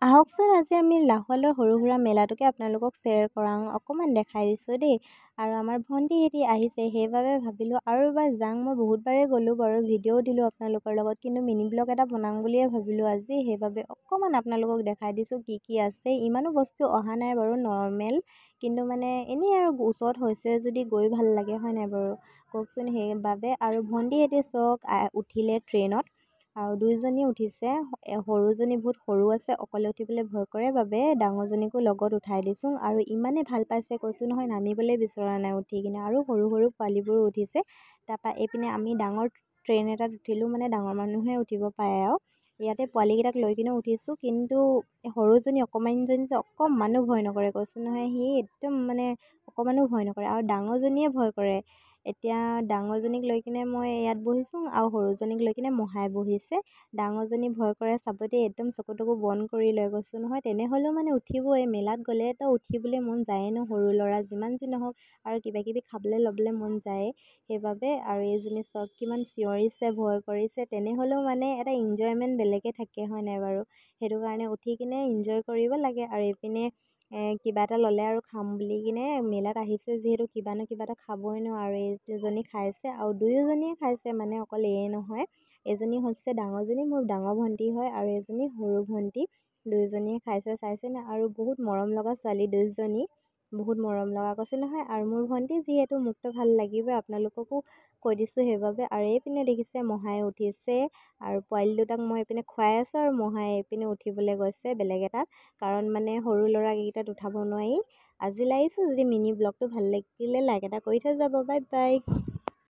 আহকচোন আজি আমি লাহোৱালৰ সৰু সুৰা মেলাটোকে আপোনালোকক শ্বেয়াৰ কৰাওঁ অকণমান দেখাই দিছোঁ দেই। আৰু আমাৰ ভণ্টিহেঁতি আহিছে সেইবাবে ভাবিলোঁ আৰু এবাৰ যাওঁ। মই বহুতবাৰেই গ'লোঁ বাৰু, ভিডিঅ'ও দিলোঁ আপোনালোকৰ লগত, কিন্তু মিনি ব্লগ এটা বনাম বুলিয়ে ভাবিলোঁ আজি। সেইবাবে অকণমান আপোনালোকক দেখাই দিছোঁ কি কি আছে। ইমানো বস্তু অহা নাই বাৰু, নৰ্মেল, কিন্তু মানে এনেই আৰু ওচৰত হৈছে যদি গৈ ভাল লাগে হয় নাই বাৰু কওকচোন। সেইবাবে আৰু ভণ্টিহেঁতি চক উঠিলে ট্ৰেইনত, আৰু দুইজনী উঠিছে। সৰুজনী বহুত সৰু আছে, অকলে উঠিবলৈ ভয় কৰে বাবে ডাঙৰজনীকো লগত উঠাই দিছোঁ। আৰু ইমানেই ভাল পাইছে কৈছোঁ নহয়, নামিবলৈ বিচৰা নাই উঠি কিনে। আৰু সৰু সৰু পোৱালীবোৰো উঠিছে। তাৰপৰা এইপিনে আমি ডাঙৰ ট্ৰেইন এটাত উঠিলোঁ, মানে ডাঙৰ মানুহে উঠিব পাৰে আৰু ইয়াতে পোৱালীকেইটাক লৈ কিনে উঠিছোঁ। কিন্তু সৰুজনী অকণমানিজনী যে অকণমানো ভয় নকৰে কৈছোঁ নহয়, সি একদম মানে অকণমানো ভয় নকৰে। আৰু ডাঙৰজনীয়ে ভয় কৰে। এতিয়া ডাঙৰজনীক লৈ কিনে মই ইয়াত বহিছোঁ আৰু সৰুজনীক লৈ কিনে মহাই বহিছে। ডাঙৰজনী ভয় কৰে চাব দেই, একদম চকু তকু বন্ধ কৰি লৈ গৈছোঁ নহয়। তেনেহ'লেও মানে উঠিবই, মেলাত গ'লে তো উঠিবলৈ মন যায়েই ন, সৰু ল'ৰা যিমান যি নহওক, আৰু কিবা কিবি খাবলৈ ল'বলৈ মন যায় সেইবাবে। আৰু এইজনী চব কিমান চিঞৰিছে, ভয় কৰিছে, তেনেহ'লেও মানে এটা ইনজয়মেণ্ট বেলেগে থাকে হয় নাই বাৰু। সেইটো কাৰণে উঠি কিনে ইনজয় কৰিব লাগে। আৰু এইপিনে কিবা এটা ল'লে আৰু খাম বুলি কিনে মেলাত আহিছে যিহেতু কিবা ন কিবা এটা খাবই ন। আৰু এই দুজনী খাইছে আৰু দুয়োজনীয়ে খাইছে, মানে অকল এয়ে নহয়। এজনী হৈছে ডাঙৰজনী, মোৰ ডাঙৰ ভণ্টি হয়, আৰু এজনী সৰু ভণ্টি। দুয়োজনীয়ে খাইছে, চাইছেনে। আৰু বহুত মৰম লগা ছোৱালী দুয়োজনী, বহুত মৰম লগা কৈছে নহয়। আৰু মোৰ ভণ্টি যিহেতু মোকতো ভাল লাগিবই, আপোনালোককো কৈ দিছোঁ সেইবাবে। আৰু এইপিনে দেখিছে মহাই উঠিছে, আৰু পোৱালি দুটাক মই এইপিনে খুৱাই আছোঁ, আৰু মহাই এইপিনে উঠিবলৈ গৈছে বেলেগ এটাত, কাৰণ মানে সৰু ল'ৰাকেইটাত উঠাব নোৱাৰি। আজি লাগিছোঁ। যদি মিনি ব্লগটো ভাল লাগিলে লাইক এটা কৰি থৈ যাব। Bye bye.